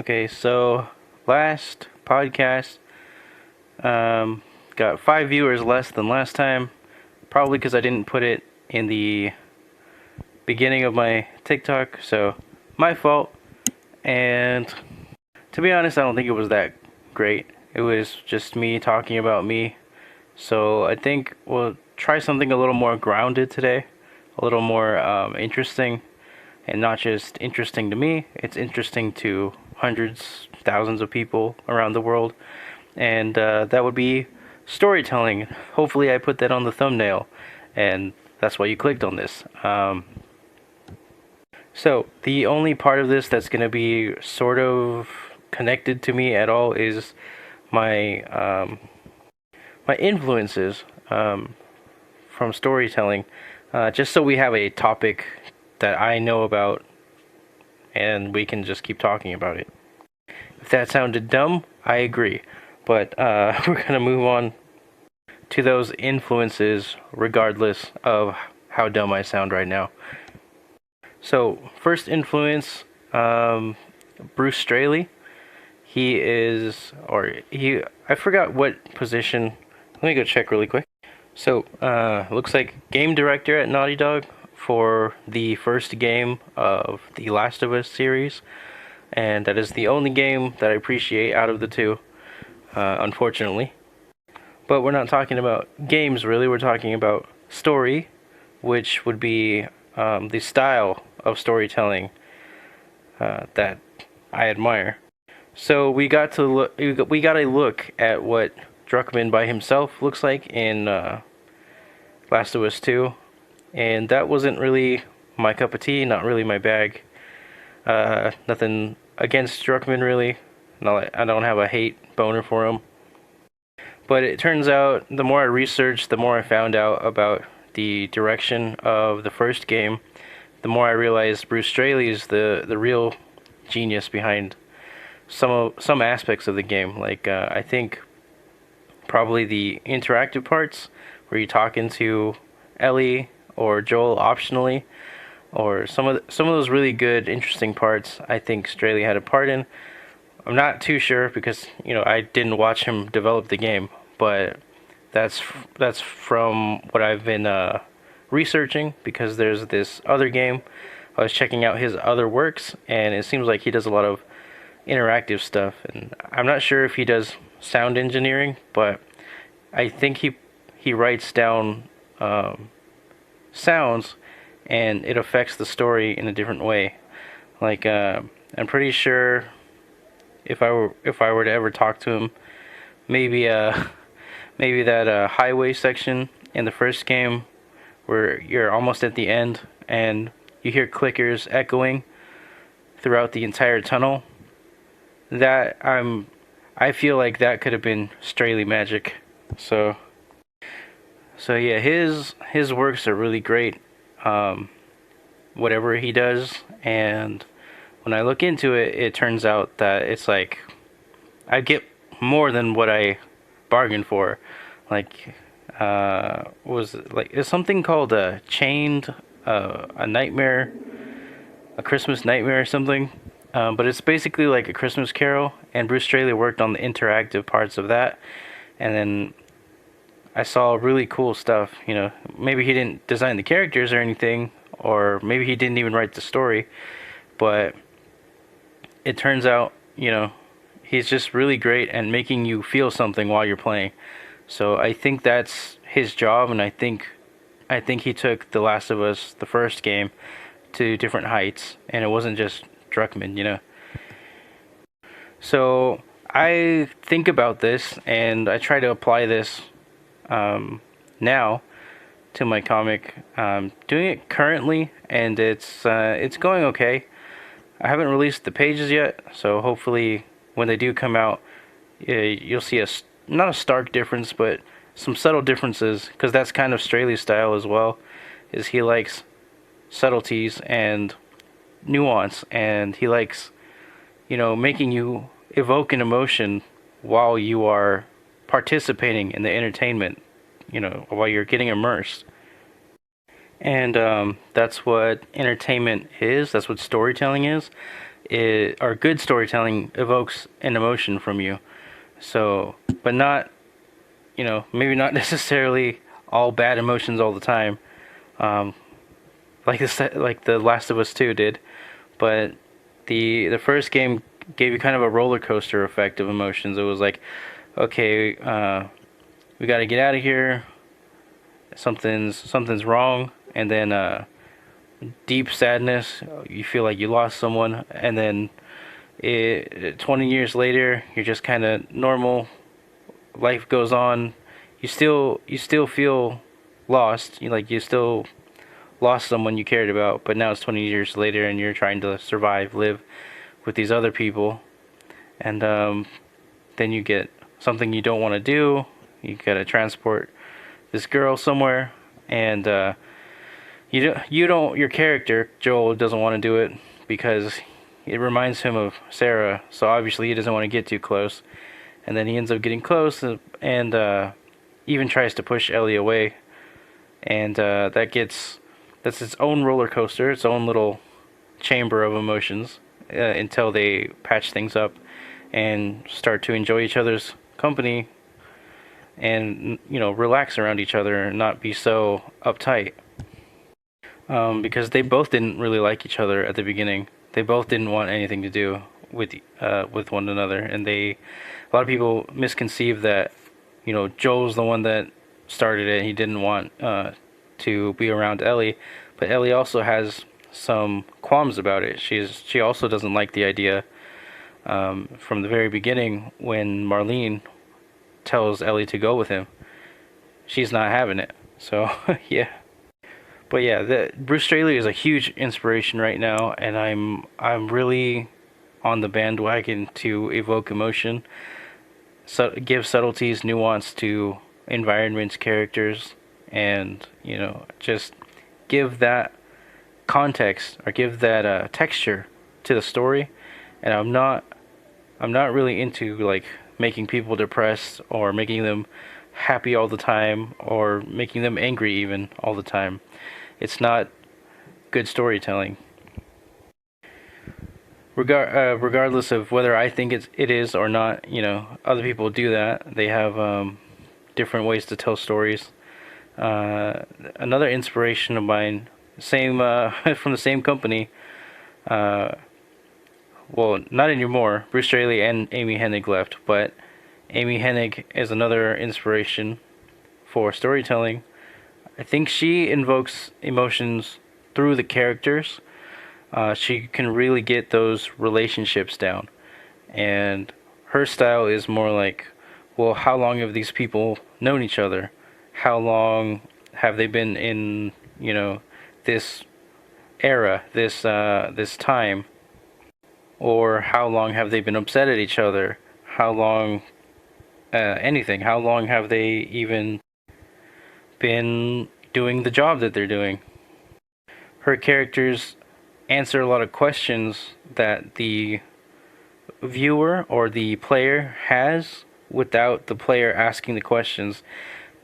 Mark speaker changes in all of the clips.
Speaker 1: Okay, so last podcast got 5 viewers less than last time, probably because I didn't put it in the beginning of my TikTok, so my fault. And to be honest, I don't think it was that great. It was just me talking about me. So I think we'll try something a little more grounded today, a little more interesting, and not just interesting to me. It's interesting to hundreds, thousands of people around the world, and that would be storytelling. Hopefully, I put that on the thumbnail, and that's why you clicked on this. So the only part of this that's going to be sort of connected to me at all is my my influences from storytelling, just so we have a topic that I know about and we can just keep talking about it. If that sounded dumb, I agree. But we're going to move on to those influences regardless of how dumb I sound right now. So, first influence, Bruce Straley. I forgot what position. Let me go check really quick. So, looks like game director at Naughty Dog for the first game of the Last of Us series, and that is the only game that I appreciate out of the two, unfortunately. But we're not talking about games really, we're talking about story, which would be the style of storytelling that I admire. So we got a look at what Druckmann by himself looks like in Last of Us 2, and that wasn't really my cup of tea, not really my bag. Nothing against Druckmann really. No, I don't have a hate boner for him. But it turns out, the more I researched, the more I found out about the direction of the first game, the more I realized Bruce Straley is the real genius behind some aspects of the game. Like I think probably the interactive parts where you talk into Ellie or Joel optionally, or some of those really good, interesting parts. I think Straley had a part in. I'm not too sure because I didn't watch him develop the game, but that's from what I've been researching, because there's this other game. I was checking out his other works, and it seems like he does a lot of interactive stuff. And I'm not sure if he does sound engineering, but I think he writes down sounds, and it affects the story in a different way. Like I'm pretty sure if I were to ever talk to him, maybe maybe that highway section in the first game where you're almost at the end and you hear clickers echoing throughout the entire tunnel. I feel like that could have been Straley magic. So yeah, his works are really great. Whatever he does, and when I look into it, it turns out that it's like I get more than what I bargained for. Like, was it like it's something called Chained, a Nightmare, a Christmas Nightmare or something. But it's basically like a Christmas Carol, and Bruce Straley worked on the interactive parts of that. And then I saw really cool stuff. Maybe he didn't design the characters or anything, or maybe he didn't even write the story, but it turns out, he's just really great at making you feel something while you're playing. So I think that's his job, and I think he took The Last of Us, the first game, to different heights, and it wasn't just Druckmann. So I think about this, and I try to apply this now to my comic. Doing it currently, and it's going okay. I haven't released the pages yet, so hopefully when they do come out, you'll see not a stark difference, but some subtle differences, because that's kind of Straley's style as well. Is he likes subtleties and nuance, and he likes, making you evoke an emotion while you are participating in the entertainment, while you're getting immersed. And that's what entertainment is. That's what storytelling is. or good storytelling evokes an emotion from you. So, but not, maybe not necessarily all bad emotions all the time, um, like the Last of Us 2 did. But the first game gave you kind of a roller coaster effect of emotions. It was like, okay, we got to get out of here. Something's wrong, and then deep sadness. You feel like you lost someone, and then 20 years later, you're just kind of normal. Life goes on. You still feel lost. You still lost someone you cared about, but now it's 20 years later, and you're trying to survive, live with these other people, and then you get something you don't want to do. You gotta transport this girl somewhere, and your character Joel doesn't want to do it because it reminds him of Sarah. So obviously he doesn't want to get too close, and then he ends up getting close and even tries to push Ellie away, and that's its own roller coaster, its own little chamber of emotions until they patch things up and start to enjoy each other's company and relax around each other and not be so uptight, because they both didn't really like each other at the beginning. They both didn't want anything to do with one another, and a lot of people misconceive that Joel's the one that started it. He didn't want to be around Ellie, but Ellie also has some qualms about it. She also doesn't like the idea, from the very beginning when Marlene tells Ellie to go with him. She's not having it. So yeah. But yeah, Bruce Straley is a huge inspiration right now, and I'm really on the bandwagon to evoke emotion, so give subtleties, nuance to environments, characters, and just give that context or give that texture to the story. And I'm not really into like making people depressed or making them happy all the time or making them angry even all the time. It's not good storytelling. Regardless of whether I think it is or not, other people do that. They have different ways to tell stories. Another inspiration of mine, same from the same company. Well, not anymore. Bruce Straley and Amy Hennig left, but Amy Hennig is another inspiration for storytelling. I think she invokes emotions through the characters. She can really get those relationships down. And her style is more like, well, how long have these people known each other? How long have they been in, this era, this time? Or how long have they been upset at each other? How long, anything. How long have they even been doing the job that they're doing? Her characters answer a lot of questions that the viewer or the player has without the player asking the questions,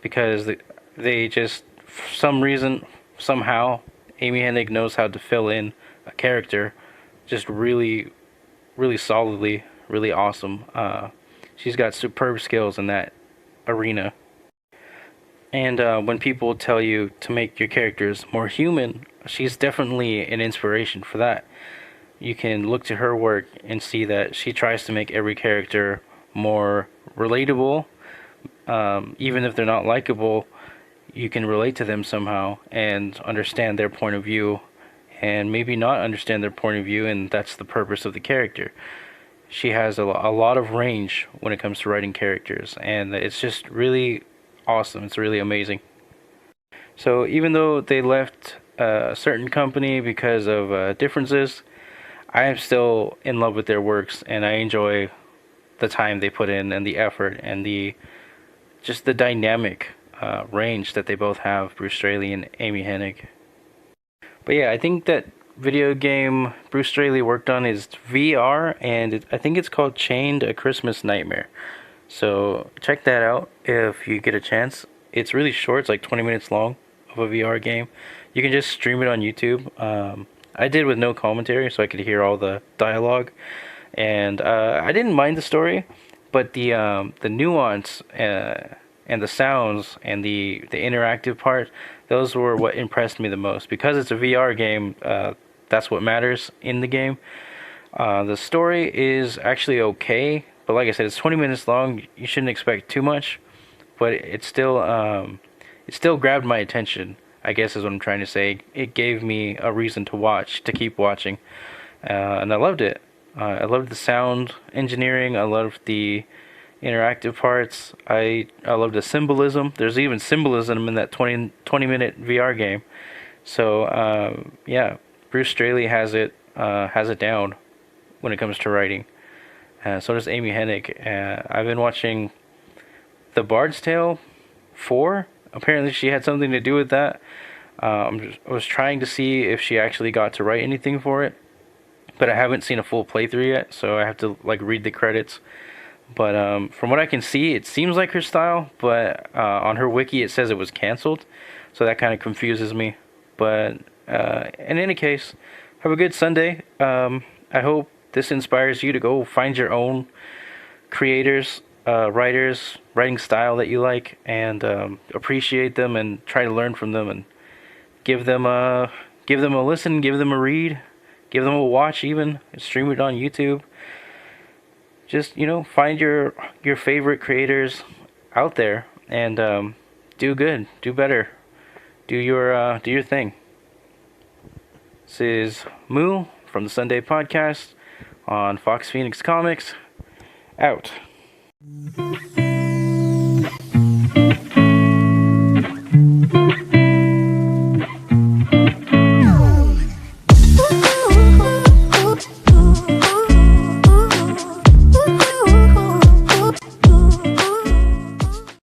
Speaker 1: because they just, for some reason, somehow, Amy Hennig knows how to fill in a character just really, really solidly, really awesome. She's got superb skills in that arena. And when people tell you to make your characters more human, she's definitely an inspiration for that. You can look to her work and see that she tries to make every character more relatable. Even if they're not likable, you can relate to them somehow and understand their point of view, and maybe not understand their point of view, and that's the purpose of the character. She has a lot of range when it comes to writing characters, and it's just really awesome. It's really amazing. So even though they left a certain company because of differences, I am still in love with their works, and I enjoy the time they put in and the effort and the dynamic range that they both have, Bruce Straley and Amy Hennig. But yeah, I think that video game Bruce Straley worked on is VR, and I think it's called Chained: A Christmas Nightmare. So check that out if you get a chance. It's really short. It's like 20 minutes long of a VR game. You can just stream it on YouTube. I did with no commentary, so I could hear all the dialogue, and I didn't mind the story, but the nuance and the sounds and the interactive part, those were what impressed me the most. Because it's a VR game, that's what matters in the game. The story is actually okay, but like I said, it's 20 minutes long. You shouldn't expect too much, but it still grabbed my attention. I guess is what I'm trying to say. It gave me a reason to watch, to keep watching, and I loved it. I loved the sound engineering. I loved the interactive parts. I loved the symbolism. There's even symbolism in that 20 minute VR game. So yeah, Bruce Straley has it down when it comes to writing. So does Amy Hennig. I've been watching The Bard's Tale 4. Apparently, she had something to do with that. I was trying to see if she actually got to write anything for it, but I haven't seen a full playthrough yet, so I have to like read the credits. But from what I can see, it seems like her style, but on her wiki it says it was canceled, so that kind of confuses me. But in any case, have a good Sunday. I hope this inspires you to go find your own creators, writers, writing style that you like, and appreciate them and try to learn from them and give them a listen, give them a read, give them a watch, even stream it on YouTube. Just find your favorite creators out there and do good, do better, do your thing. This is Moo from the Sunday Podcast on Fox Phoenix Comics. Out.